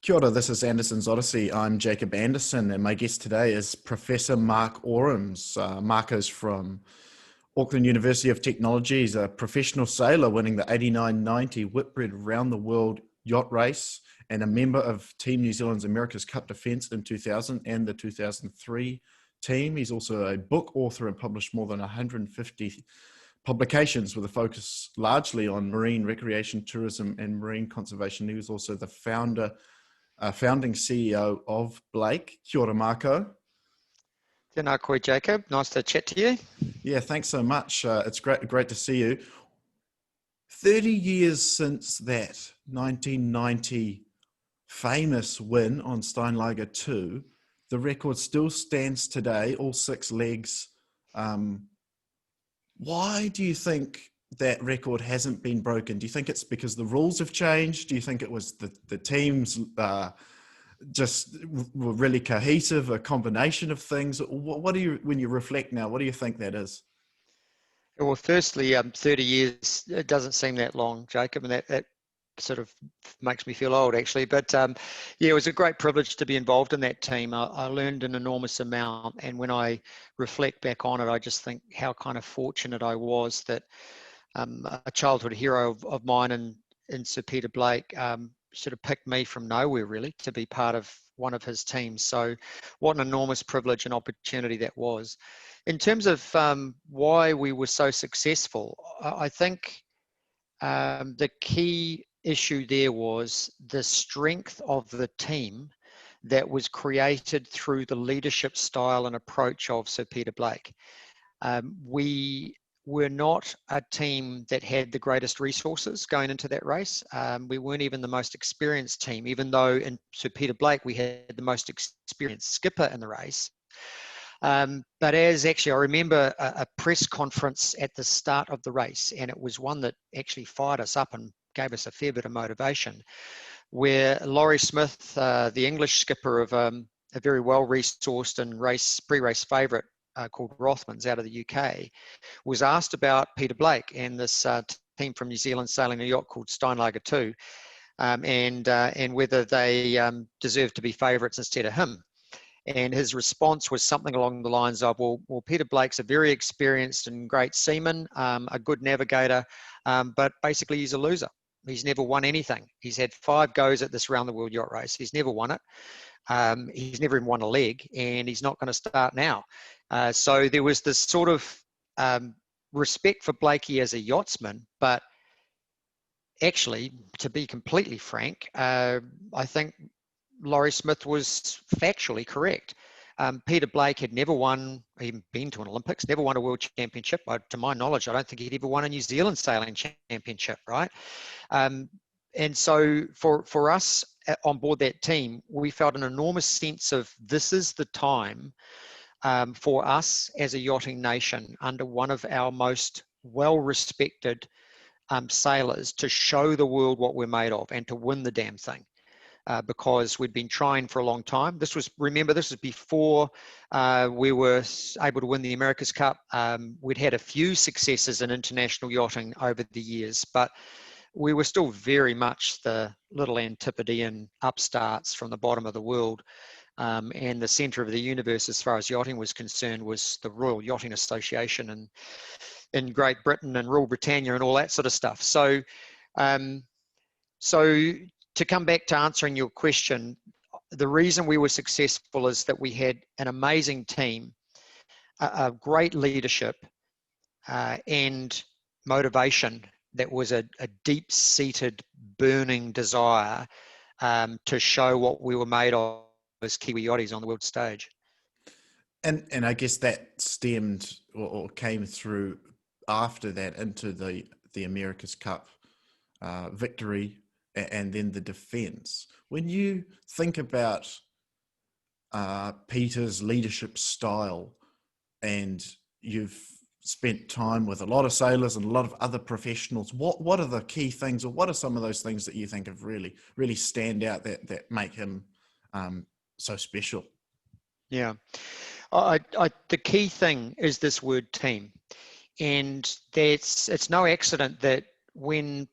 Kia ora, this is Anderson's Odyssey. I'm Jacob Anderson, and my guest today is Professor Mark Orams. Mark is from Auckland University of Technology. He's a professional sailor winning the 89-90 Whitbread Round the World Yacht Race and a member of Team New Zealand's America's Cup defence in 2000 and the 2003 team. He's also a book author and published more than 150 publications with a focus largely on marine recreation, tourism and marine conservation. He was also the founding CEO of Blake. Kia ora, Marco. Tēnā koe, Jacob. Nice to chat to you. Yeah, thanks so much. It's great to see you. 30 years since that 1990 famous win on Steinlager 2, the record still stands today, all six legs. Why do you think that record hasn't been broken? Do you think it's because the rules have changed? Do you think it was the teams just were really cohesive, a combination of things? What do you, when you reflect now, what do you think that is? Well, firstly, 30 years, it doesn't seem that long, Jacob, and that sort of makes me feel old, actually. But yeah, it was a great privilege to be involved in that team. I learned an enormous amount, and when I reflect back on it, I just think how kind of fortunate I was that a childhood hero of mine in Sir Peter Blake sort of picked me from nowhere, really, to be part of one of his teams. So what an enormous privilege and opportunity that was. In terms of why we were so successful, I think the key issue there was the strength of the team that was created through the leadership style and approach of Sir Peter Blake. We were not a team that had the greatest resources going into that race. We weren't even the most experienced team, even though in Sir Peter Blake we had the most experienced skipper in the race. But I remember a press conference at the start of the race, and it was one that actually fired us up and gave us a fair bit of motivation, where Laurie Smith, the English skipper of a very well-resourced and pre-race favourite called Rothmans out of the UK, was asked about Peter Blake and this team from New Zealand sailing a yacht called Steinlager 2, and whether they deserved to be favourites instead of him. And his response was something along the lines of, well, Peter Blake's a very experienced and great seaman, a good navigator, but basically he's a loser. He's never won anything. He's had 5 goes at this round the world yacht race. He's never won it. He's never even won a leg, and he's not going to start now. So there was this sort of respect for Blakey as a yachtsman, but actually, to be completely frank, I think Laurie Smith was factually correct. Peter Blake had never won, even been to an Olympics, never won a world championship. To my knowledge, I don't think he'd ever won a New Zealand sailing championship, right? And so for us on board that team, we felt an enormous sense of this is the time for us as a yachting nation under one of our most well-respected sailors to show the world what we're made of and to win the damn thing. Because we'd been trying for a long time. This was before we were able to win the America's Cup. We'd had a few successes in international yachting over the years, but we were still very much the little Antipodean upstarts from the bottom of the world. And the centre of the universe, as far as yachting was concerned, was the Royal Yachting Association in Great Britain and Rule Britannia and all that sort of stuff. So to come back to answering your question, the reason we were successful is that we had an amazing team, a great leadership, and motivation that was a deep-seated, burning desire to show what we were made of as Kiwi yachties on the world stage. And I guess that stemmed or came through after that into the America's Cup victory and then the defense. When you think about Peter's leadership style, and you've spent time with a lot of sailors and a lot of other professionals, what are the key things, or what are some of those things that you think have really stand out that make him so special? Yeah, the key thing is this word team, and it's no accident that when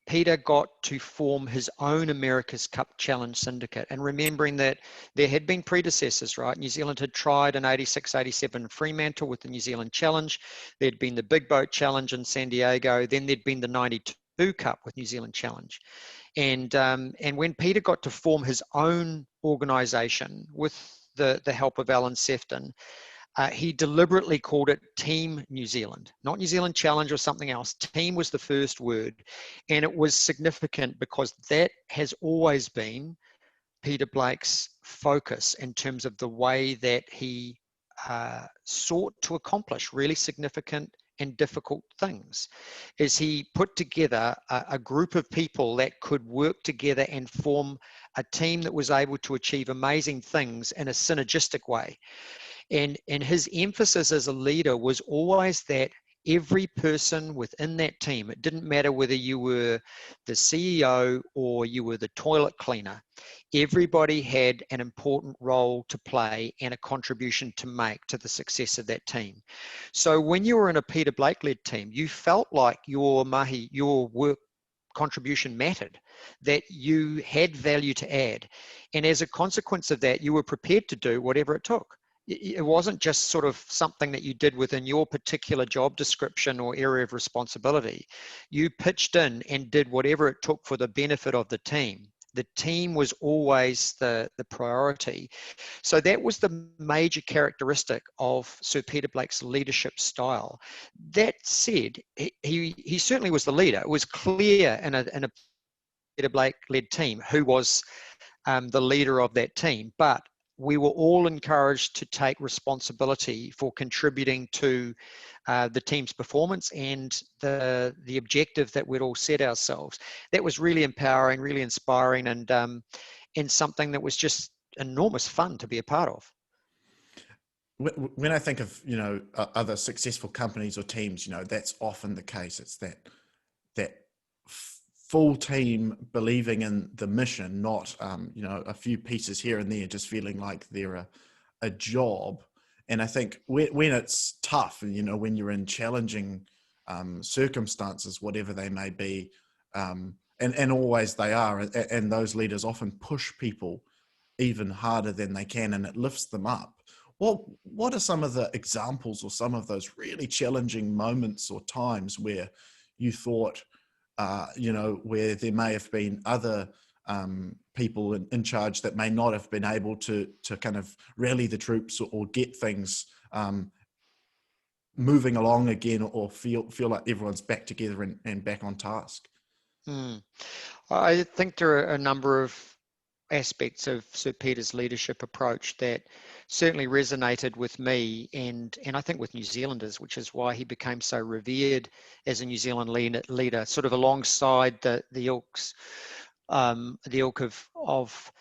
Peter got to form his own America's Cup Challenge syndicate, and remembering that there had been predecessors, right? New Zealand had tried in 86, 87 Fremantle with the New Zealand Challenge. There'd been the Big Boat Challenge in San Diego. Then there'd been the 92 Cup with New Zealand Challenge. And when Peter got to form his own organization with the help of Alan Sefton, he deliberately called it Team New Zealand, not New Zealand Challenge or something else. Team was the first word. And it was significant because that has always been Peter Blake's focus in terms of the way that he sought to accomplish really significant and difficult things. Is he put together a group of people that could work together and form a team that was able to achieve amazing things in a synergistic way. And his emphasis as a leader was always that every person within that team, it didn't matter whether you were the CEO or you were the toilet cleaner, everybody had an important role to play and a contribution to make to the success of that team. So when you were in a Peter Blake-led team, you felt like your work contribution mattered, that you had value to add. And as a consequence of that, you were prepared to do whatever it took. It wasn't just sort of something that you did within your particular job description or area of responsibility. You pitched in and did whatever it took for the benefit of the team. The team was always the priority. So that was the major characteristic of Sir Peter Blake's leadership style. That said, he certainly was the leader. It was clear in a Peter Blake-led team who was the leader of that team, but we were all encouraged to take responsibility for contributing to the team's performance and the objective that we'd all set ourselves. That was really empowering, really inspiring, and something that was just enormous fun to be a part of. When I think of, other successful companies or teams, that's often the case. It's that full team believing in the mission, not a few pieces here and there just feeling like they're a job. And I think when it's tough, and when you're in challenging circumstances, whatever they may be, and always they are, and those leaders often push people even harder than they can, and it lifts them up. What are some of the examples or some of those really challenging moments or times where you thought, where there may have been other people in charge that may not have been able to kind of rally the troops or get things moving along again, or feel like everyone's back together and back on task? I think there are a number of aspects of Sir Peter's leadership approach that certainly resonated with me and I think with New Zealanders, which is why he became so revered as a New Zealand leader, sort of alongside the ilks, the ilk of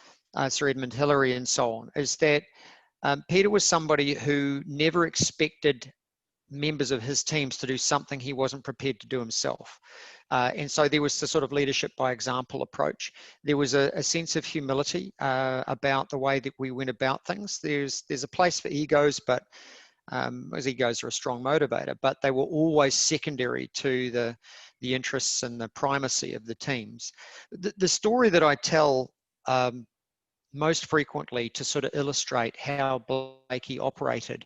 Sir Edmund Hillary and so on, is that Peter was somebody who never expected members of his teams to do something he wasn't prepared to do himself. And so there was the sort of leadership by example approach. There was a sense of humility about the way that we went about things. There's a place for egos, but as egos are a strong motivator, but they were always secondary to the interests and the primacy of the teams. The story that I tell most frequently to sort of illustrate how Blakey operated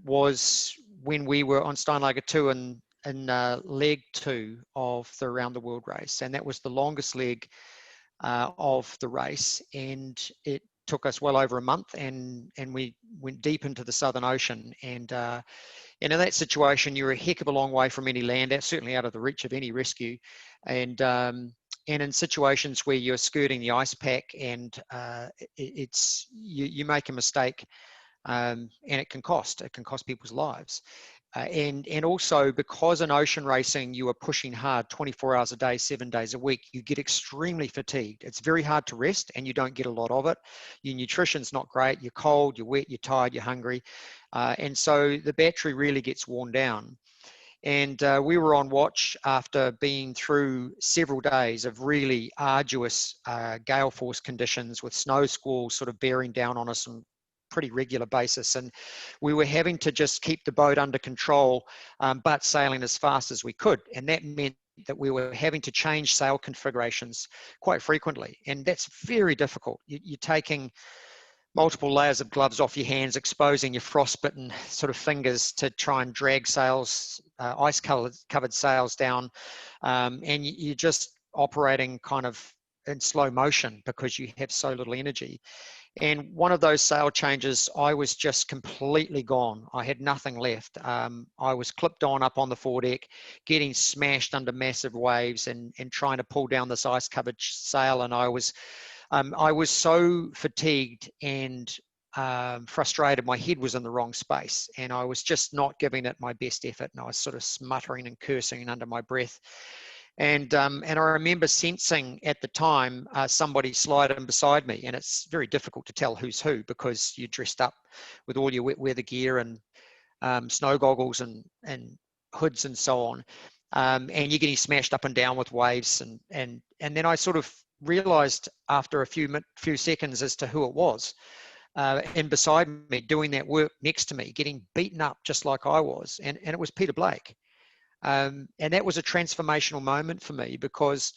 was when we were on Steinlager 2 in leg 2 of the Around the World race, and that was the longest leg of the race, and it took us well over a month, and we went deep into the Southern Ocean, and in that situation you're a heck of a long way from any land, certainly out of the reach of any rescue, and in situations where you're skirting the ice pack and you make a mistake, and it can cost people's lives. And also, because in ocean racing you are pushing hard 24 hours a day, 7 days a week, you get extremely fatigued. It's very hard to rest and you don't get a lot of it. Your nutrition's not great, you're cold, you're wet, you're tired, you're hungry. And so the battery really gets worn down. And we were on watch after being through several days of really arduous gale force conditions with snow squalls sort of bearing down on us on pretty regular basis, and we were having to just keep the boat under control, but sailing as fast as we could, and that meant that we were having to change sail configurations quite frequently. And that's very difficult. You're taking multiple layers of gloves off your hands, exposing your frostbitten sort of fingers to try and drag sails, ice-covered sails down. And you're just operating kind of in slow motion because you have so little energy. And one of those sail changes, I was just completely gone. I had nothing left. I was clipped on up on the foredeck, getting smashed under massive waves and trying to pull down this ice-covered sail. And I was so fatigued and frustrated. My head was in the wrong space, and I was just not giving it my best effort. And I was sort of smuttering and cursing under my breath. And I remember sensing at the time somebody slide in beside me, and it's very difficult to tell who's who because you're dressed up with all your wet weather gear and snow goggles and hoods and so on, and you're getting smashed up and down with waves. And then I sort of realized after a few seconds as to who it was. And beside me, doing that work next to me, getting beaten up just like I was, and it was Peter Blake. And that was a transformational moment for me because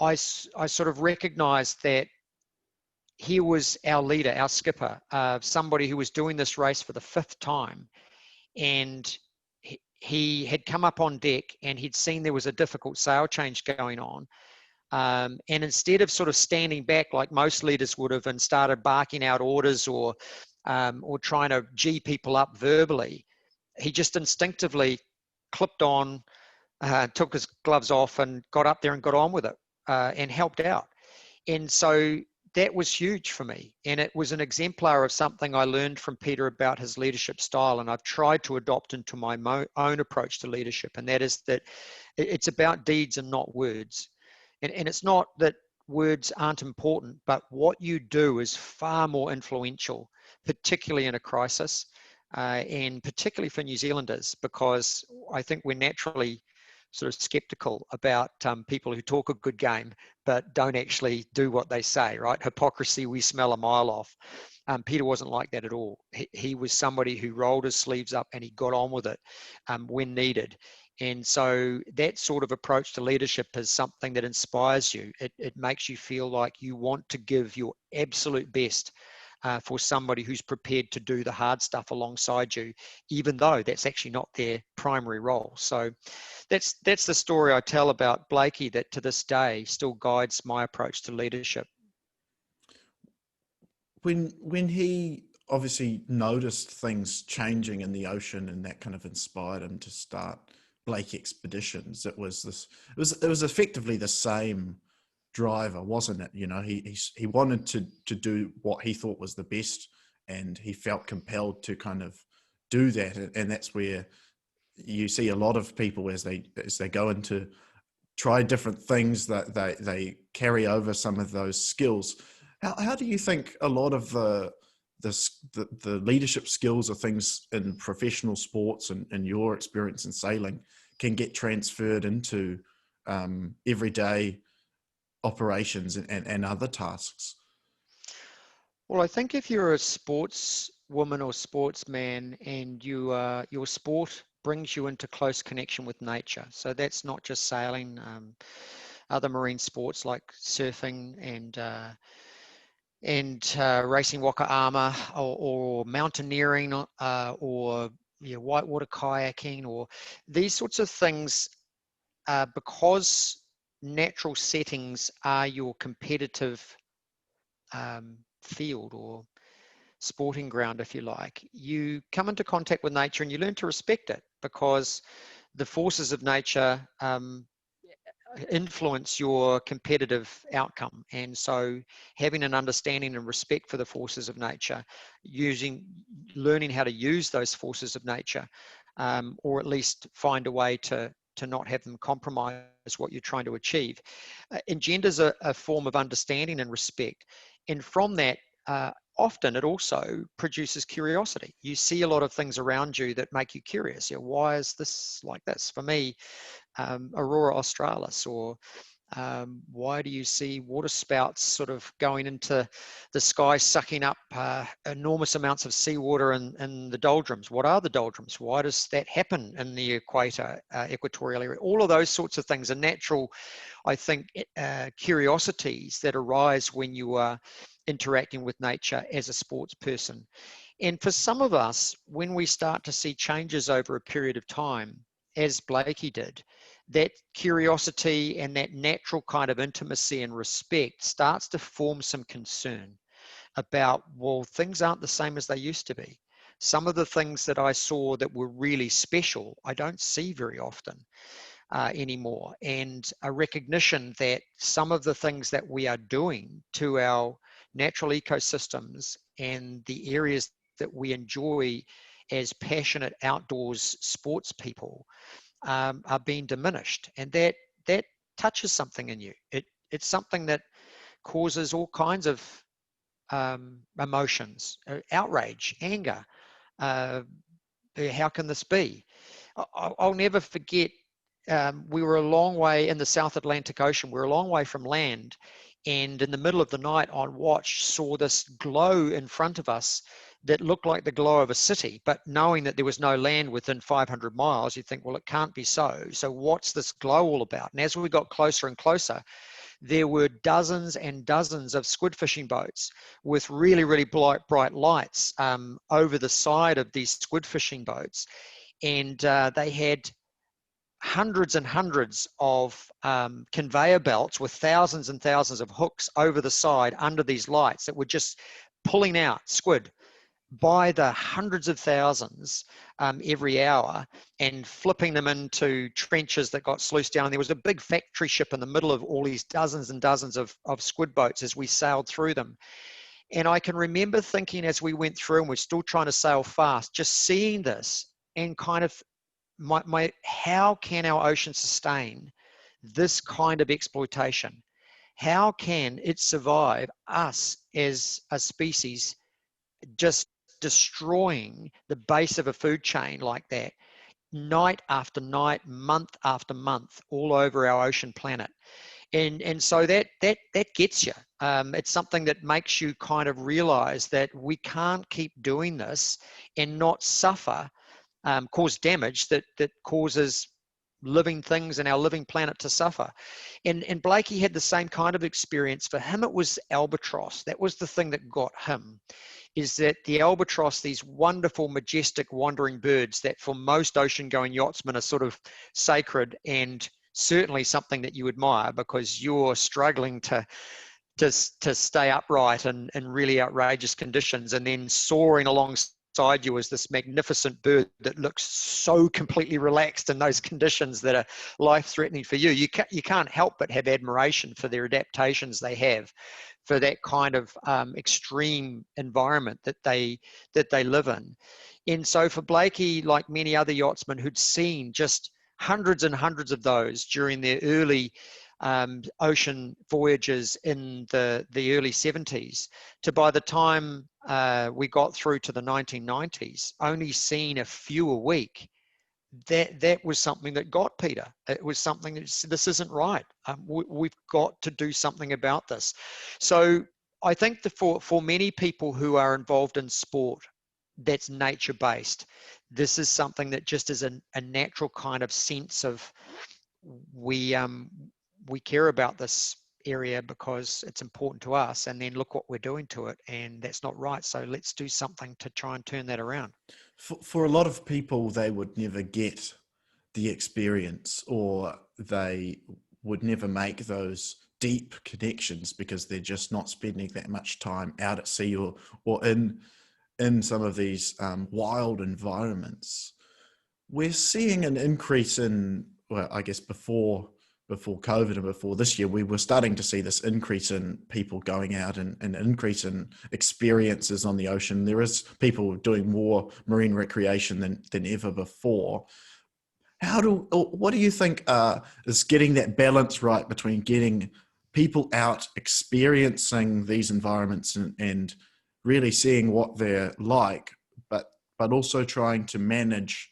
I sort of recognized that he was our leader, our skipper, somebody who was doing this race for the 5th time. And he had come up on deck and he'd seen there was a difficult sail change going on. And instead of sort of standing back like most leaders would have and started barking out orders or trying to G people up verbally, he just instinctively clipped on, took his gloves off and got up there and got on with it and helped out. And so that was huge for me. And it was an exemplar of something I learned from Peter about his leadership style. And I've tried to adopt into my own approach to leadership. And that is that it's about deeds and not words. And it's not that words aren't important, but what you do is far more influential, particularly in a crisis. And particularly for New Zealanders, because I think we're naturally sort of skeptical about people who talk a good game but don't actually do what they say, right? Hypocrisy, we smell a mile off. Peter wasn't like that at all. He was somebody who rolled his sleeves up and he got on with it when needed. And so that sort of approach to leadership is something that inspires you. It makes you feel like you want to give your absolute best for somebody who's prepared to do the hard stuff alongside you, even though that's actually not their primary role. So that's the story I tell about Blakey that to this day still guides my approach to leadership. When he obviously noticed things changing in the ocean and that kind of inspired him to start Blake Expeditions, it was effectively the same driver, wasn't it? You know, he wanted to do what he thought was the best, and he felt compelled to kind of do that. And that's where you see a lot of people as they go into try different things, that they carry over some of those skills. How do you think a lot of the leadership skills or things in professional sports and your experience in sailing can get transferred into everyday operations and other tasks? Well, I think if you're a sportswoman or sportsman and your sport brings you into close connection with nature, so that's not just sailing, other marine sports like surfing and racing waka armor or mountaineering or whitewater kayaking or these sorts of things, because natural settings are your competitive field or sporting ground, if you like, you come into contact with nature and you learn to respect it because the forces of nature influence your competitive outcome. And so having an understanding and respect for the forces of nature, learning how to use those forces of nature, or at least find a way to not have them compromise what you're trying to achieve, engenders a form of understanding and respect. And from that, often it also produces curiosity. You see a lot of things around you that make you curious. Why is this like this? For me, Aurora australis or Why do you see water spouts sort of going into the sky, sucking up enormous amounts of seawater in the doldrums? What are the doldrums? Why does that happen in the equatorial area? All of those sorts of things are natural, I think, curiosities that arise when you are interacting with nature as a sports person. And for some of us, when we start to see changes over a period of time, as Blakey did, that curiosity and that natural kind of intimacy and respect starts to form some concern about, well, things aren't the same as they used to be. Some of the things that I saw that were really special, I don't see very often anymore. And a recognition that some of the things that we are doing to our natural ecosystems and the areas that we enjoy as passionate outdoors sports people are being diminished, and that touches something in you. It's something that causes all kinds of emotions, outrage, anger. How can this be? I'll never forget. We were a long way in the South Atlantic Ocean. We were a long way from land, and in the middle of the night on watch, saw this glow in front of us that looked like the glow of a city. But knowing that there was no land within 500 miles, you think, well, it can't be so. So what's this glow all about? And as we got closer and closer, there were dozens and dozens of squid fishing boats with really, really bright lights over the side of these squid fishing boats. And they had hundreds and hundreds of conveyor belts with thousands and thousands of hooks over the side under these lights that were just pulling out squid by the hundreds of thousands every hour and flipping them into trenches that got sluiced down. And there was a big factory ship in the middle of all these dozens and dozens of squid boats as we sailed through them. And I can remember thinking as we went through, and we're still trying to sail fast, just seeing this and kind of how can our ocean sustain this kind of exploitation? How can it survive us as a species just destroying the base of a food chain like that, night after night, month after month, all over our ocean planet? And so that gets you. It's something that makes you kind of realize that we can't keep doing this and not suffer, cause damage that causes living things and our living planet to suffer. And Blakey had the same kind of experience. For him, it was albatross. That was the thing that got him, is that the albatross, these wonderful, majestic, wandering birds that for most ocean-going yachtsmen are sort of sacred and certainly something that you admire because you're struggling to stay upright in really outrageous conditions, and then soaring alongside you is this magnificent bird that looks so completely relaxed in those conditions that are life-threatening for you. You can't help but have admiration for their adaptations they have for that kind of extreme environment that they live in. And so for Blakey, like many other yachtsmen who'd seen just hundreds and hundreds of those during their early ocean voyages in the early 70s, to by the time we got through to the 1990s, only seeing a few a week, that was something that got Peter. It was something that said, this isn't right. We've got to do something about this. So I think that for many people who are involved in sport that's nature-based, this is something that just is a natural kind of sense of we care about this area because it's important to us, and then look what we're doing to it, and that's not right. So let's do something to try and turn that around. For a lot of people, they would never get the experience, or they would never make those deep connections because they're just not spending that much time out at sea or in some of these wild environments. We're seeing an increase in, well, I guess before COVID and before this year, we were starting to see this increase in people going out and an increase in experiences on the ocean. There is people doing more marine recreation than ever before. What do you think is getting that balance right between getting people out experiencing these environments and really seeing what they're like, but also trying to manage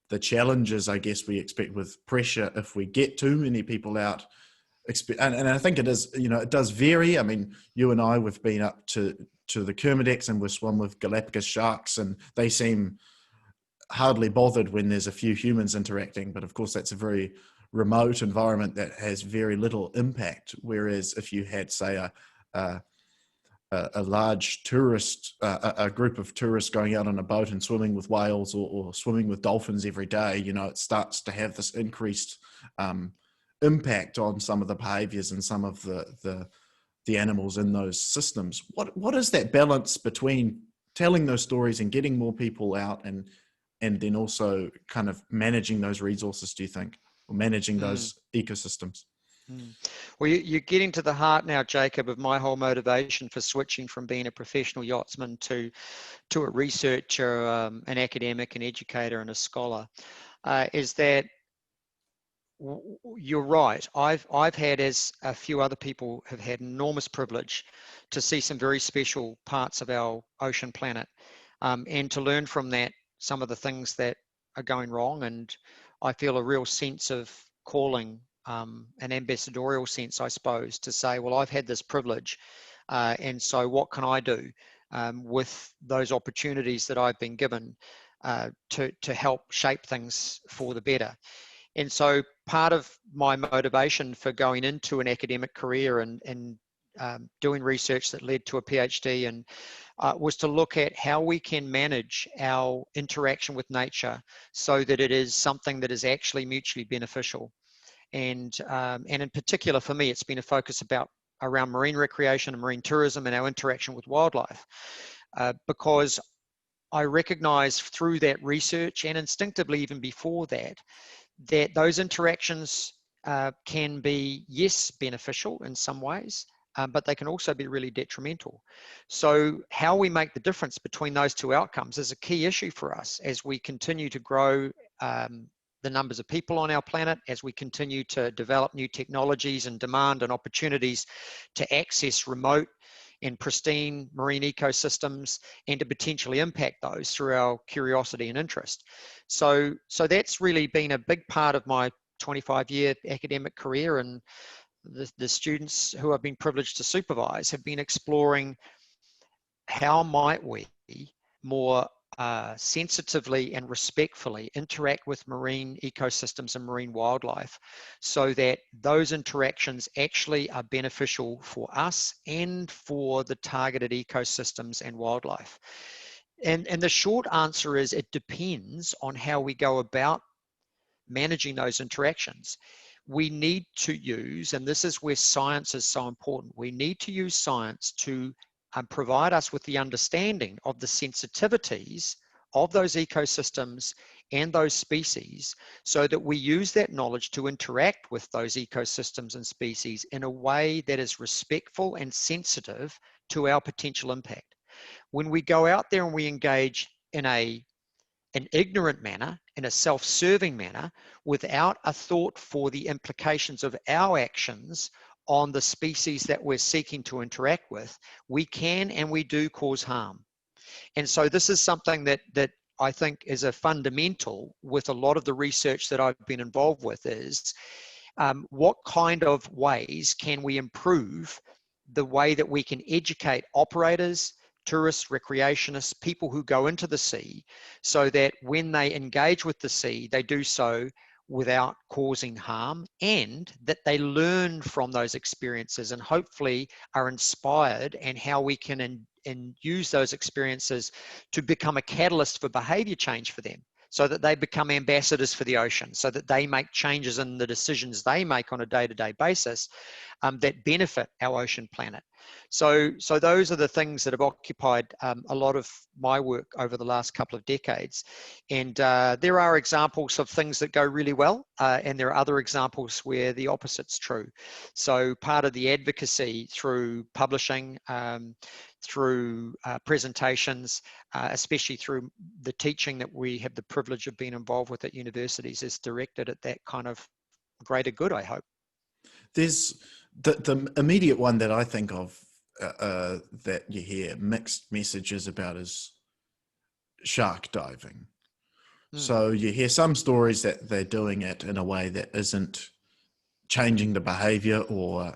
the challenges, I guess, we expect with pressure if we get too many people out and I think it is, it does vary. I mean, you and I, we've been up to the Kermadex and we've swum with Galapagos sharks, and they seem hardly bothered when there's a few humans interacting. But of course, that's a very remote environment that has very little impact. Whereas if you had, say, a large tourist, a group of tourists going out on a boat and swimming with whales, or swimming with dolphins every day, it starts to have this increased impact on some of the behaviors and some of the animals in those systems. What is that balance between telling those stories and getting more people out, and then also kind of managing those resources, do you think, or managing those ecosystems? Well, you're getting to the heart now, Jacob, of my whole motivation for switching from being a professional yachtsman to a researcher, an academic, an educator, and a scholar, is that you're right. I've had, as a few other people have had, enormous privilege to see some very special parts of our ocean planet, and to learn from that some of the things that are going wrong. And I feel a real sense of calling, an ambassadorial sense, I suppose, to say, well, I've had this privilege, and so what can I do with those opportunities that I've been given to help shape things for the better. And so part of my motivation for going into an academic career and doing research that led to a PhD and was to look at how we can manage our interaction with nature so that it is something that is actually mutually beneficial. And in particular for me, it's been a focus around marine recreation and marine tourism and our interaction with wildlife, because I recognize through that research, and instinctively even before that those interactions can be, yes, beneficial in some ways, but they can also be really detrimental. So how we make the difference between those two outcomes is a key issue for us as we continue to grow the numbers of people on our planet, as we continue to develop new technologies and demand and opportunities to access remote and pristine marine ecosystems, and to potentially impact those through our curiosity and interest. So that's really been a big part of my 25-year academic career, and the students who I've been privileged to supervise have been exploring how might we more sensitively and respectfully interact with marine ecosystems and marine wildlife so that those interactions actually are beneficial for us and for the targeted ecosystems and wildlife. And the short answer is it depends on how we go about managing those interactions. We need to use, and this is where science is so important, we need to use science to provide us with the understanding of the sensitivities of those ecosystems and those species so that we use that knowledge to interact with those ecosystems and species in a way that is respectful and sensitive to our potential impact. When we go out there and we engage in an ignorant manner, in a self-serving manner, without a thought for the implications of our actions on the species that we're seeking to interact with, we can and we do cause harm. And so this is something that I think is a fundamental with a lot of the research that I've been involved with is what kind of ways can we improve the way that we can educate operators, tourists, recreationists, people who go into the sea, so that when they engage with the sea, they do so without causing harm, and that they learn from those experiences and hopefully are inspired, and how we can use those experiences to become a catalyst for behavior change for them, so that they become ambassadors for the ocean, so that they make changes in the decisions they make on a day-to-day basis that benefit our ocean planet. So those are the things that have occupied a lot of my work over the last couple of decades. And there are examples of things that go really well, and there are other examples where the opposite's true. So part of the advocacy through publishing, through presentations, especially through the teaching that we have the privilege of being involved with at universities, is directed at that kind of greater good, I hope. There's the immediate one that I think of that you hear mixed messages about is shark diving. So you hear some stories that they're doing it in a way that isn't changing the behavior or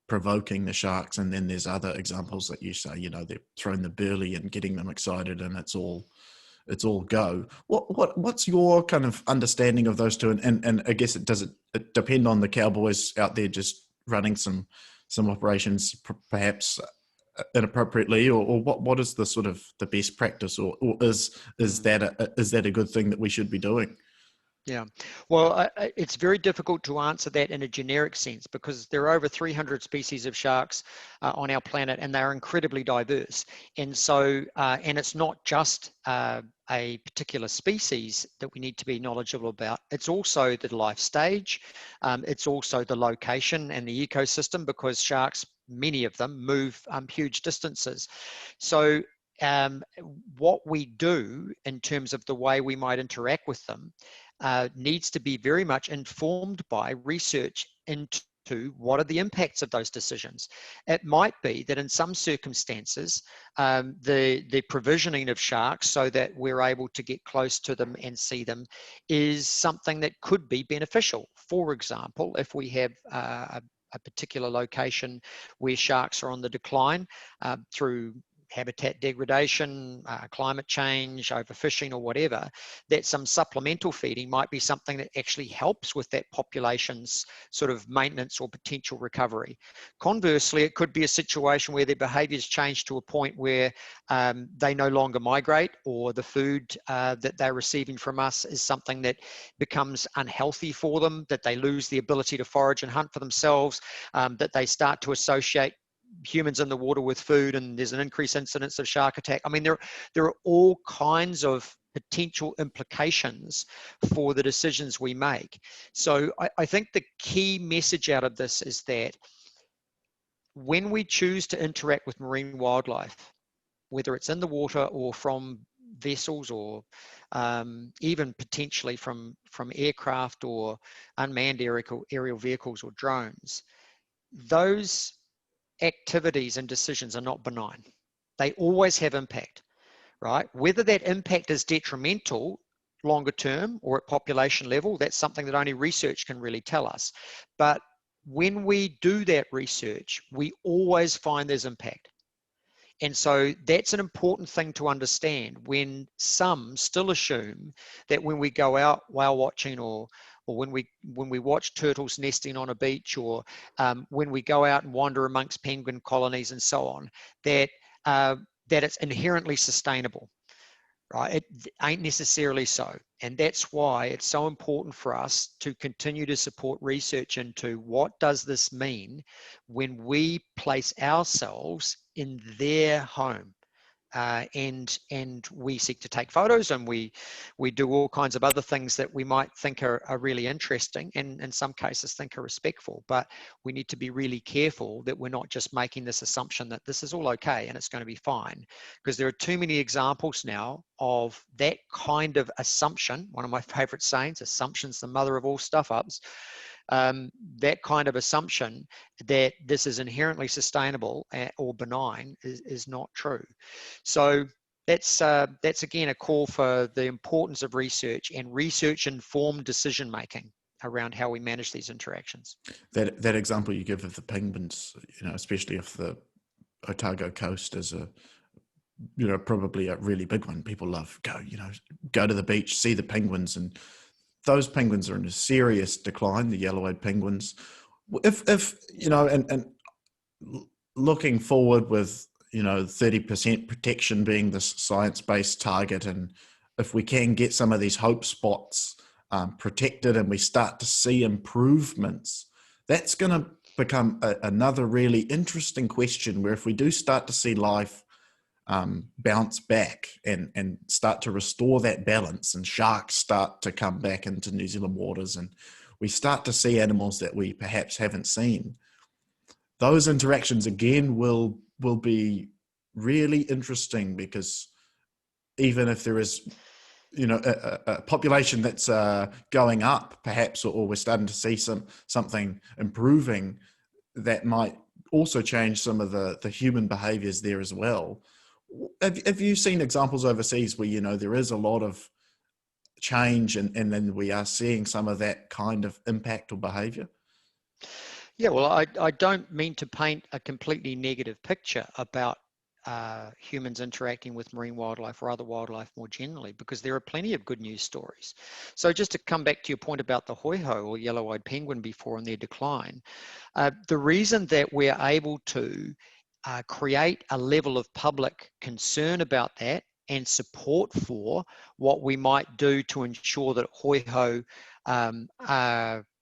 provoking the sharks. And then there's other examples that you say, you know, they're throwing the burley and getting them excited, and it's all go. What's your kind of understanding of those two? And I guess it depend on the cowboys out there just running some operations perhaps inappropriately, or what is the sort of the best practice, or is that a good thing that we should be doing? Yeah, well, it's very difficult to answer that in a generic sense because there are over 300 species of sharks on our planet, and they're incredibly diverse. And so, and it's not just a particular species that we need to be knowledgeable about. It's also the life stage. It's also the location and the ecosystem, because sharks, many of them, move huge distances. So what we do in terms of the way we might interact with them needs to be very much informed by research into what are the impacts of those decisions. It might be that in some circumstances, the provisioning of sharks so that we're able to get close to them and see them is something that could be beneficial. For example, if we have a particular location where sharks are on the decline through habitat degradation, climate change, overfishing, or whatever, that some supplemental feeding might be something that actually helps with that population's sort of maintenance or potential recovery. Conversely, it could be a situation where their behaviors change to a point where they no longer migrate, or the food that they're receiving from us is something that becomes unhealthy for them, that they lose the ability to forage and hunt for themselves, that they start to associate humans in the water with food, and there's an increased incidence of shark attack. I mean, there are all kinds of potential implications for the decisions we make. So I think the key message out of this is that when we choose to interact with marine wildlife, whether it's in the water or from vessels, or even potentially from aircraft or unmanned aerial vehicles or drones, those activities and decisions are not benign. They always have impact, right? Whether that impact is detrimental longer term or at population level, that's something that only research can really tell us. But when we do that research, we always find there's impact. And so that's an important thing to understand, when some still assume that when we go out whale watching, or when we watch turtles nesting on a beach, or when we go out and wander amongst penguin colonies and so on, that it's inherently sustainable. Right? It ain't necessarily so. And that's why it's so important for us to continue to support research into what does this mean when we place ourselves in their home. And we seek to take photos, and we do all kinds of other things that we might think are really interesting, and in some cases think are respectful. But we need to be really careful that we're not just making this assumption that this is all okay and it's going to be fine, because there are too many examples now of that kind of assumption. One of my favorite sayings, assumption's the mother of all stuff-ups. That kind of assumption that this is inherently sustainable or benign is not true. So that's again a call for the importance of research and research-informed decision-making around how we manage these interactions. That example you give of the penguins, you know, especially off the Otago coast, is probably a really big one. People love go to the beach, see the penguins, and those penguins are in a serious decline, the yellow-eyed penguins. If and looking forward with 30% protection being this science-based target, and if we can get some of these hope spots protected and we start to see improvements, that's going to become another really interesting question, where if we do start to see life bounce back and start to restore that balance, and sharks start to come back into New Zealand waters, and we start to see animals that we perhaps haven't seen, those interactions again will be really interesting, because even if there is a population that's going up perhaps, or we're starting to see something improving, that might also change some of the human behaviors there as well. Have you seen examples overseas where there is a lot of change, and then we are seeing some of that kind of impact or behavior? Yeah, well, I don't mean to paint a completely negative picture about humans interacting with marine wildlife or other wildlife more generally, because there are plenty of good news stories. So just to come back to your point about the hoiho or yellow-eyed penguin before and their decline, the reason that we're able to create a level of public concern about that and support for what we might do to ensure that hoiho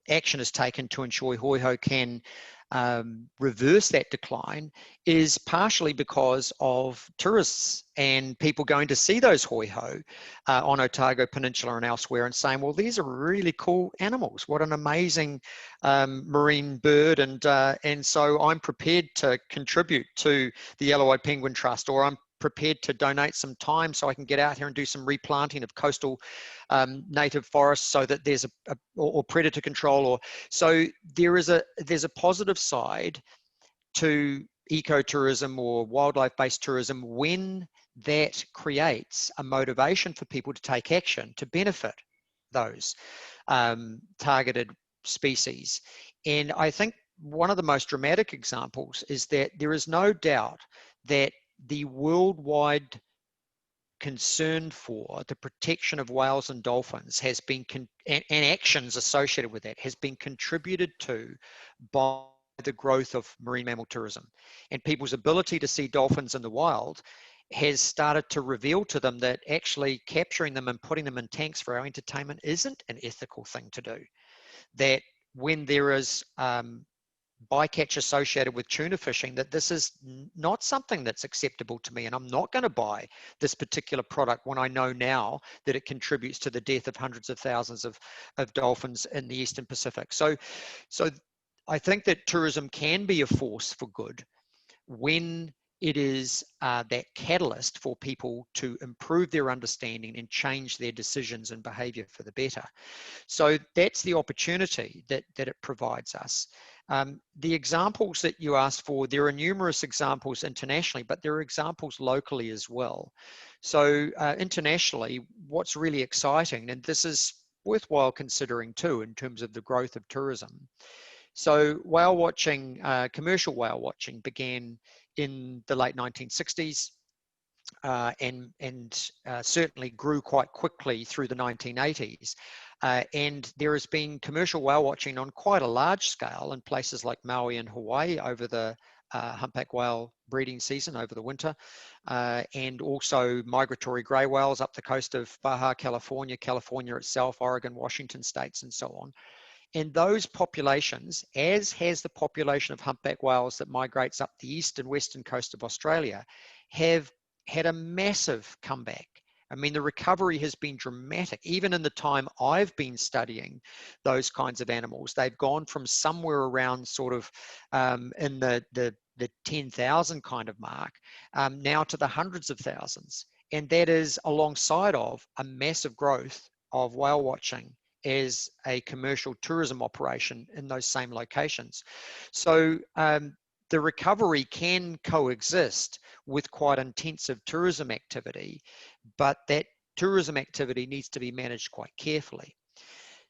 action is taken to ensure hoiho can reverse that decline is partially because of tourists and people going to see those hoiho on Otago Peninsula and elsewhere and saying, well, these are really cool animals. What an amazing marine bird. And so I'm prepared to contribute to the Yellow-eyed Penguin Trust, or I'm prepared to donate some time so I can get out here and do some replanting of coastal native forests so that there's or predator control. Or so there's a positive side to ecotourism or wildlife-based tourism when that creates a motivation for people to take action to benefit those targeted species. And I think one of the most dramatic examples is that there is no doubt that the worldwide concern for the protection of whales and dolphins has been, and actions associated with that has been contributed to by the growth of marine mammal tourism. And people's ability to see dolphins in the wild has started to reveal to them that actually capturing them and putting them in tanks for our entertainment isn't an ethical thing to do. That when there is bycatch associated with tuna fishing, that this is not something that's acceptable to me, and I'm not going to buy this particular product when I know now that it contributes to the death of hundreds of thousands of dolphins in the Eastern Pacific. So I think that tourism can be a force for good when it is that catalyst for people to improve their understanding and change their decisions and behavior for the better. So that's the opportunity that it provides us. The examples that you asked for, there are numerous examples internationally, but there are examples locally as well. So internationally, what's really exciting, and this is worthwhile considering too in terms of the growth of tourism. So whale watching, commercial whale watching began in the late 1960s. And certainly grew quite quickly through the 1980s. And there has been commercial whale watching on quite a large scale in places like Maui and Hawaii over the humpback whale breeding season over the winter, and also migratory grey whales up the coast of Baja California, California itself, Oregon, Washington states, and so on. And those populations, as has the population of humpback whales that migrates up the east and western coast of Australia, have had a massive comeback. I mean, the recovery has been dramatic. Even in the time I've been studying those kinds of animals, they've gone from somewhere around sort of in the 10,000 kind of mark now to the hundreds of thousands. And that is alongside of a massive growth of whale watching as a commercial tourism operation in those same locations. So the recovery can coexist with quite intensive tourism activity, but that tourism activity needs to be managed quite carefully.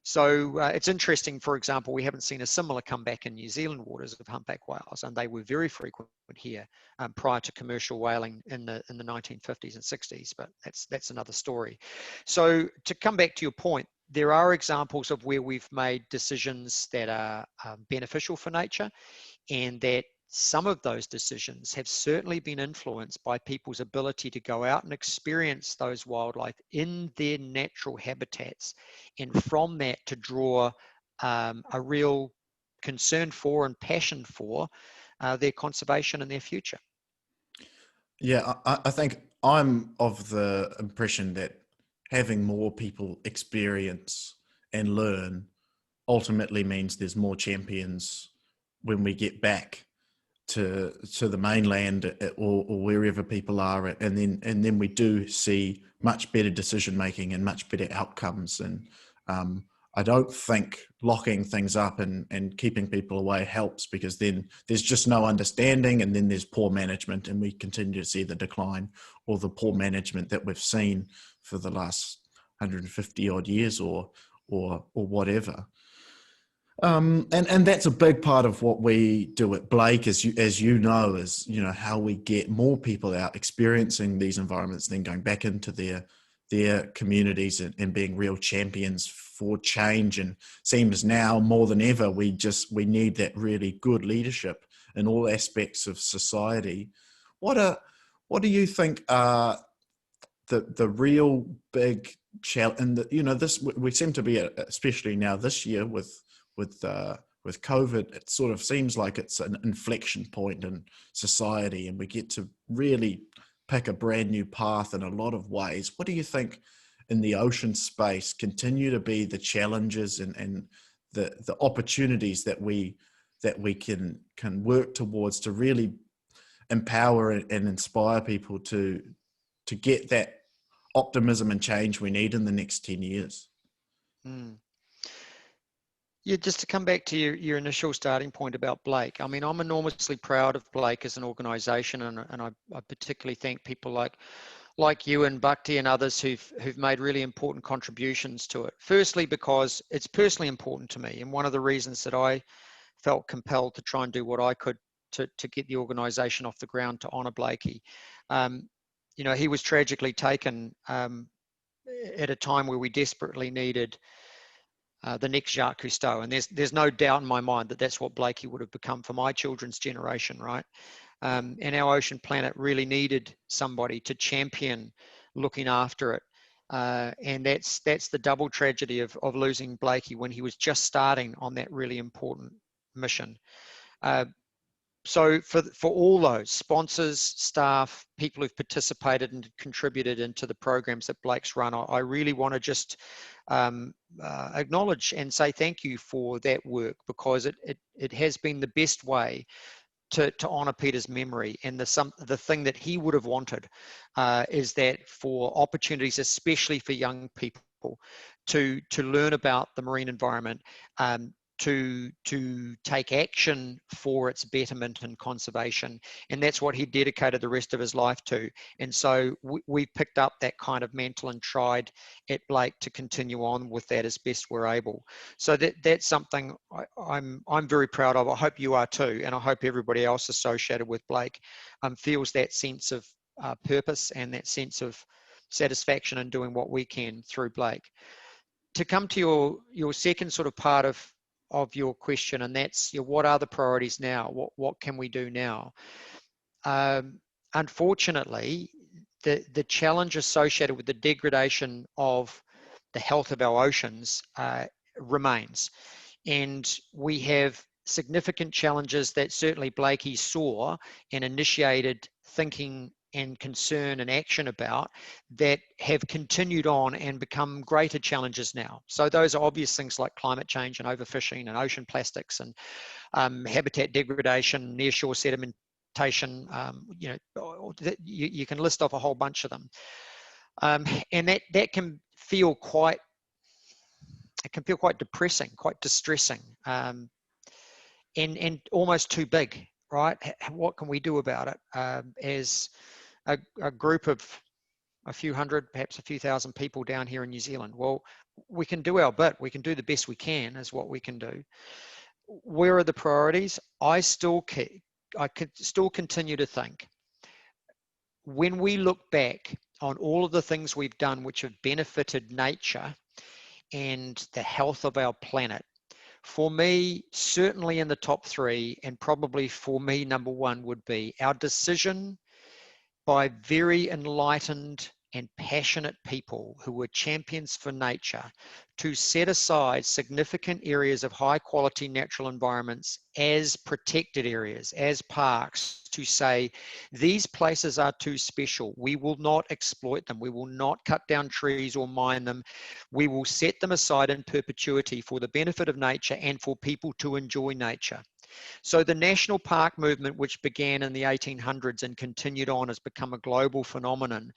So it's interesting, for example, we haven't seen a similar comeback in New Zealand waters of humpback whales, and they were very frequent here prior to commercial whaling in the 1950s and 60s, but that's another story. So to come back to your point, there are examples of where we've made decisions that are beneficial for nature, and that some of those decisions have certainly been influenced by people's ability to go out and experience those wildlife in their natural habitats, and from that to draw a real concern for and passion for their conservation and their future. Yeah, I think I'm of the impression that having more people experience and learn ultimately means there's more champions when we get back to the mainland or wherever people are, and then we do see much better decision making and much better outcomes. And I don't think locking things up and keeping people away helps, because then there's just no understanding, and then there's poor management, and we continue to see the decline or the poor management that we've seen for the last 150 odd years or whatever. And that's a big part of what we do at Blake, as you know, is how we get more people out experiencing these environments, then going back into their communities and being real champions for change. And seems now more than ever we need that really good leadership in all aspects of society. What do you think are the real big challenge? And this we seem to be, especially now this year with COVID, it sort of seems like it's an inflection point in society, and we get to really pick a brand new path in a lot of ways. What do you think in the ocean space continue to be the challenges and the opportunities that we can work towards to really empower and inspire people to get that optimism and change we need in the next 10 years? Mm. Yeah, just to come back to your initial starting point about Blake. I mean, I'm enormously proud of Blake as an organization, and I particularly thank people like you and Bhakti and others who've made really important contributions to it. Firstly, because it's personally important to me, and one of the reasons that I felt compelled to try and do what I could to get the organization off the ground to honor Blakey. He was tragically taken at a time where we desperately needed the next Jacques Cousteau. And there's no doubt in my mind that that's what Blakey would have become for my children's generation, right? And our ocean planet really needed somebody to champion looking after it. And that's the double tragedy of losing Blakey when he was just starting on that really important mission. So for all those sponsors, staff, people who've participated and contributed into the programs that Blake's run, I really want to just acknowledge and say thank you for that work, because it has been the best way to honor Peter's memory. And the thing that he would have wanted is that for opportunities, especially for young people, to learn about the marine environment, to take action for its betterment and conservation. And that's what he dedicated the rest of his life to. And so we picked up that kind of mantle and tried at Blake to continue on with that as best we're able. So that's something I'm very proud of. I hope you are too. And I hope everybody else associated with Blake feels that sense of purpose and that sense of satisfaction in doing what we can through Blake. To come to your second sort of part of your question, and that's what are the priorities now? What can we do now? Unfortunately, the challenge associated with the degradation of the health of our oceans remains, and we have significant challenges that certainly Blakey saw and initiated thinking and concern and action about, that have continued on and become greater challenges now. So those are obvious things like climate change and overfishing and ocean plastics and habitat degradation, nearshore sedimentation. You can list off a whole bunch of them, and that can feel quite depressing, quite distressing, and almost too big, right? What can we do about it as a group of a few hundred, perhaps a few thousand people down here in New Zealand? Well, we can do our bit. We can do the best we can is what we can do. Where are the priorities? I could still continue to think, when we look back on all of the things we've done which have benefited nature and the health of our planet, for me, certainly in the top three, and probably for me, number one would be our decision by very enlightened and passionate people who were champions for nature to set aside significant areas of high quality natural environments as protected areas, as parks, to say, these places are too special. We will not exploit them. We will not cut down trees or mine them. We will set them aside in perpetuity for the benefit of nature and for people to enjoy nature. So the national park movement, which began in the 1800s and continued on, has become a global phenomenon,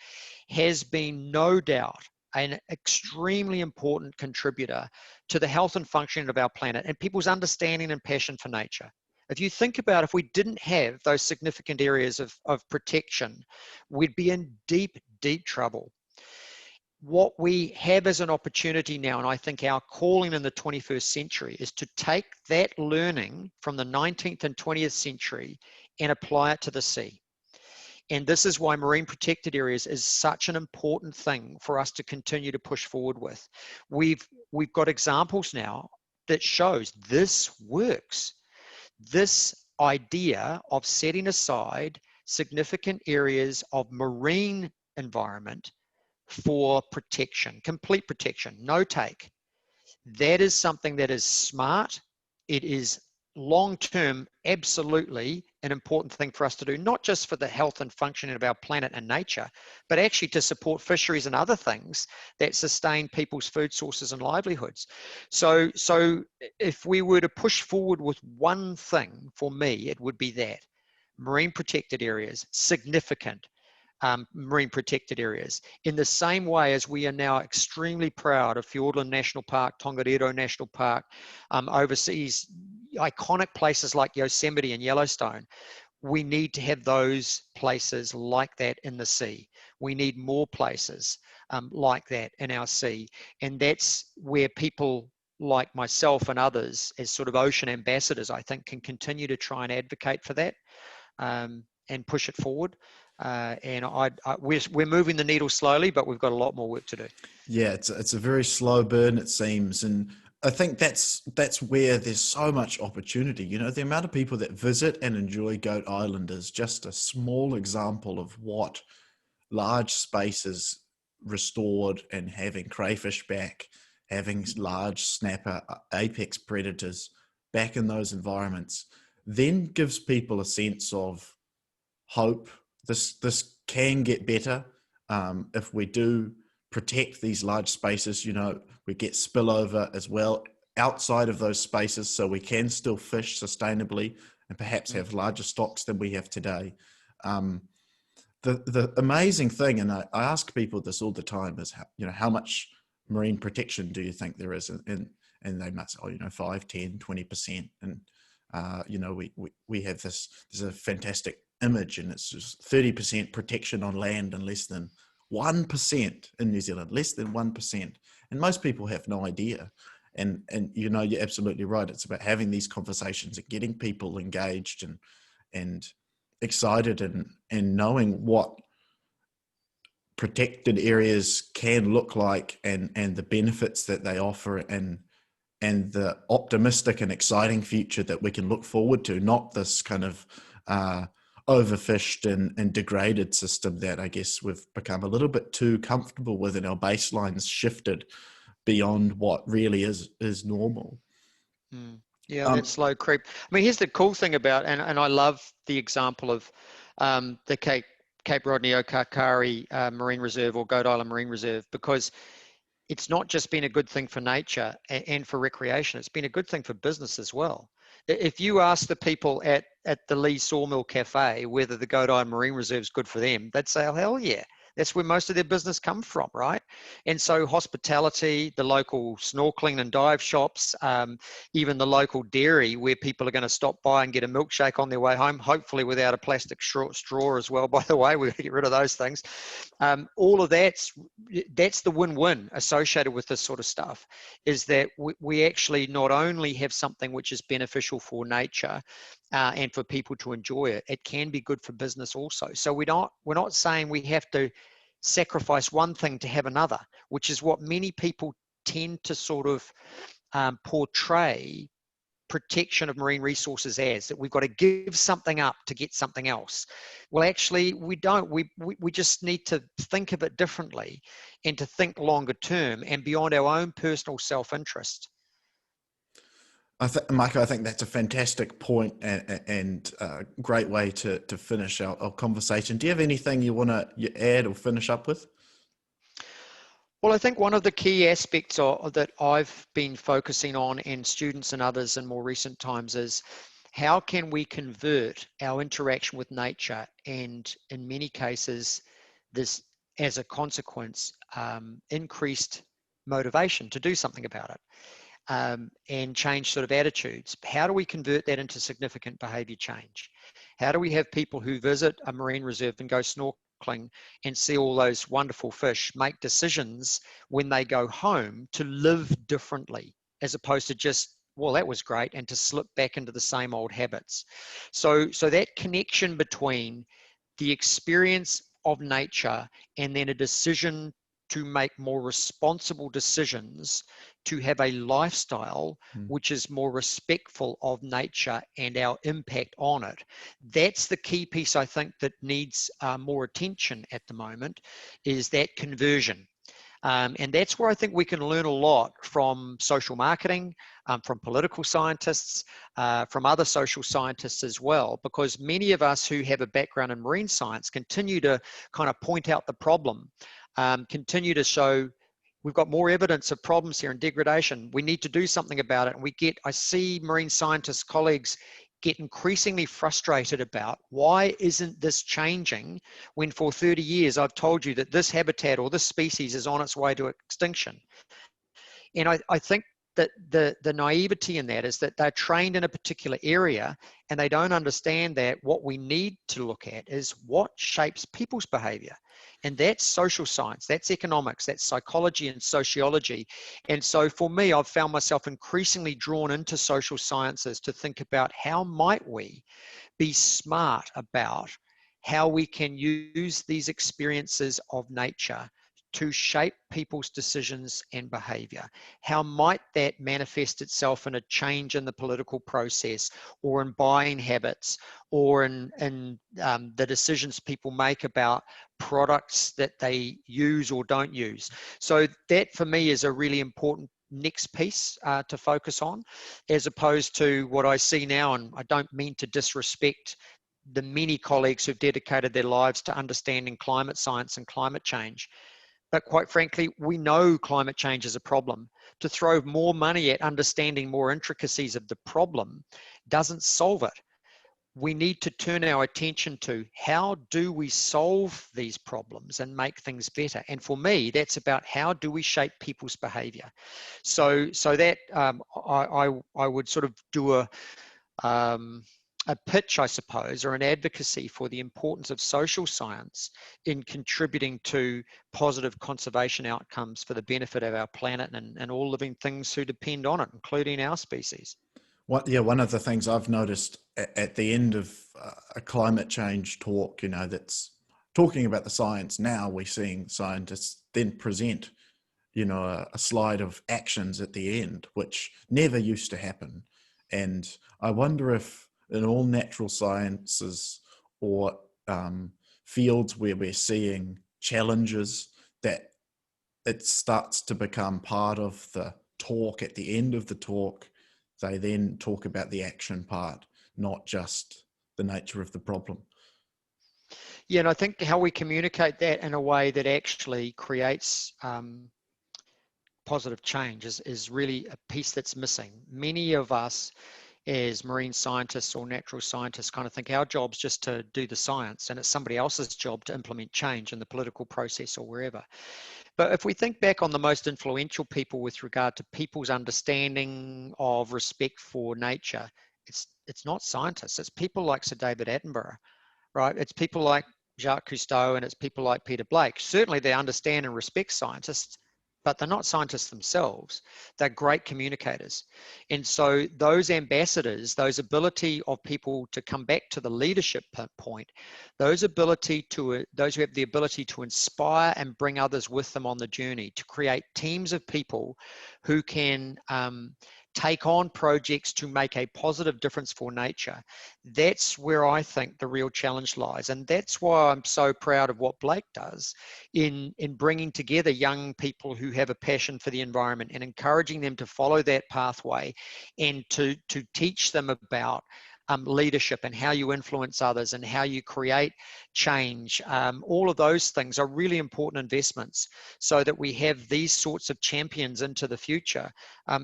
has been no doubt an extremely important contributor to the health and functioning of our planet and people's understanding and passion for nature. If you think about, if we didn't have those significant areas of protection, we'd be in deep, deep trouble. what we have as an opportunity now, and I think our calling in the 21st century, is to take that learning from the 19th and 20th century and apply it to the sea. And this is why marine protected areas is such an important thing for us to continue to push forward with. We've got examples now that shows this works. This idea of setting aside significant areas of marine environment for protection, complete protection, no take. That is something that is smart. It is long-term, absolutely an important thing for us to do, not just for the health and functioning of our planet and nature, but actually to support fisheries and other things that sustain people's food sources and livelihoods. So if we were to push forward with one thing, for me, it would be that. Marine protected areas, significant marine protected areas. In the same way as we are now extremely proud of Fiordland National Park, Tongariro National Park, overseas iconic places like Yosemite and Yellowstone, we need to have those places like that in the sea. We need more places like that in our sea. And that's where people like myself and others as sort of ocean ambassadors, I think, can continue to try and advocate for that and push it forward. We're moving the needle slowly, but we've got a lot more work to do. Yeah, it's a very slow burn, it seems, and I think that's where there's so much opportunity. You know, the amount of people that visit and enjoy Goat Island is just a small example of what large spaces restored and having crayfish back, having large snapper apex predators back in those environments, then gives people a sense of hope. This can get better if we do protect these large spaces. You know, we get spillover as well outside of those spaces, so we can still fish sustainably and perhaps have larger stocks than we have today. The amazing thing, and I ask people this all the time, is how much marine protection do you think there is? And they might say, 5, 10, 20%. And we have this. There's a fantastic image, and it's just 30% protection on land and less than 1% in New Zealand, less than 1%. And most people have no idea. And you're absolutely right. It's about having these conversations and getting people engaged and excited and knowing what protected areas can look like and the benefits that they offer and the optimistic and exciting future that we can look forward to, not this kind of overfished and degraded system that I guess we've become a little bit too comfortable with, and our baselines shifted beyond what really is normal. Yeah, that slow creep. I mean, here's the cool thing about, and I love the example of the Cape Rodney Okakari Marine Reserve or Goat Island Marine Reserve, because it's not just been a good thing for nature and for recreation, it's been a good thing for business as well. If you ask the people at the Lee Sawmill Cafe whether the Goat Island Marine Reserve is good for them, they'd say, oh, hell yeah. That's where most of their business comes from, right? And so hospitality, the local snorkeling and dive shops, even the local dairy where people are going to stop by and get a milkshake on their way home, hopefully without a plastic straw as well, by the way. We've got to get rid of those things. All of that's the win-win associated with this sort of stuff, is that we actually not only have something which is beneficial for nature, and for people to enjoy it, it can be good for business also. So we're not saying we have to sacrifice one thing to have another, which is what many people tend to sort of portray protection of marine resources as, that we've got to give something up to get something else. Well, actually, we don't. We just need to think of it differently and to think longer term and beyond our own personal self-interest. Michael, I think that's a fantastic point and a great way to finish our conversation. Do you have anything you want to add or finish up with? Well, I think one of the key aspects that I've been focusing on, and students and others in more recent times, is how can we convert our interaction with nature, and in many cases, this as a consequence, increased motivation to do something about it. And change sort of attitudes. How do we convert that into significant behavior change? How do we have people who visit a marine reserve and go snorkeling snorkeling and see all those wonderful fish make decisions when they go home to live differently, as opposed to just, well, that was great, and to slip back into the same old habits. So that connection between the experience of nature and then a decision to make more responsible decisions, to have a lifestyle which is more respectful of nature and our impact on it. That's the key piece, I think, that needs more attention at the moment, is that conversion. And that's where I think we can learn a lot from social marketing, from political scientists, from other social scientists as well, because many of us who have a background in marine science continue to kind of point out the problem, continue to show we've got more evidence of problems here and degradation. We need to do something about it. And I see marine scientists, colleagues, get increasingly frustrated about, why isn't this changing when for 30 years I've told you that this habitat or this species is on its way to extinction? And I think that the naivety in that is that they're trained in a particular area and they don't understand that what we need to look at is what shapes people's behavior. And that's social science, that's economics, that's psychology and sociology. And so for me, I've found myself increasingly drawn into social sciences to think about how might we be smart about how we can use these experiences of nature to shape people's decisions and behavior. How might that manifest itself in a change in the political process, or in buying habits, or in the decisions people make about products that they use or don't use? So that for me is a really important next piece to focus on, as opposed to what I see now, and I don't mean to disrespect the many colleagues who've dedicated their lives to understanding climate science and climate change. But quite frankly, we know climate change is a problem. To throw more money at understanding more intricacies of the problem doesn't solve it. We need to turn our attention to, how do we solve these problems and make things better? And for me, that's about, how do we shape people's behavior? So that I would sort of do a pitch, I suppose, or an advocacy for the importance of social science in contributing to positive conservation outcomes for the benefit of our planet and all living things who depend on it, including our species. One of the things I've noticed at the end of a climate change talk, that's talking about the science now, we're seeing scientists then present, a slide of actions at the end, which never used to happen. And I wonder if in all natural sciences or fields where we're seeing challenges, that it starts to become part of the talk. At the end of the talk, they then talk about the action part, not just the nature of the problem. Yeah, and I think how we communicate that in a way that actually creates positive change is really a piece that's missing. Many of us as marine scientists or natural scientists kind of think our job's just to do the science, and it's somebody else's job to implement change in the political process or wherever. But if we think back on the most influential people with regard to people's understanding of respect for nature, it's not scientists, it's people like Sir David Attenborough, right? It's people like Jacques Cousteau, and it's people like Peter Blake. Certainly they understand and respect scientists, but they're not scientists themselves. They're great communicators. And so those ambassadors, those ability of people to come back to the leadership point, those who have the ability to inspire and bring others with them on the journey, to create teams of people who can take on projects to make a positive difference for nature. That's where I think the real challenge lies. And that's why I'm so proud of what Blake does in bringing together young people who have a passion for the environment and encouraging them to follow that pathway, and to teach them about leadership and how you influence others and how you create change. All of those things are really important investments, so that we have these sorts of champions into the future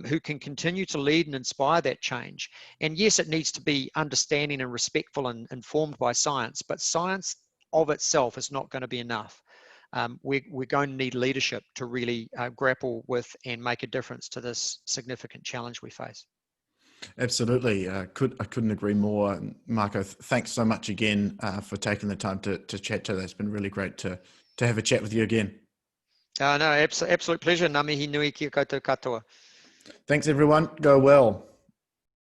who can continue to lead and inspire that change. And yes, it needs to be understanding and respectful and informed by science, but science of itself is not going to be enough. We're going to need leadership to really grapple with and make a difference to this significant challenge we face. Absolutely. I couldn't agree more. Marco, thanks so much again for taking the time to chat today. It's been really great to have a chat with you again. No, absolute pleasure. Ngā mihi nui kia koutou katoa. Thanks, everyone. Go well.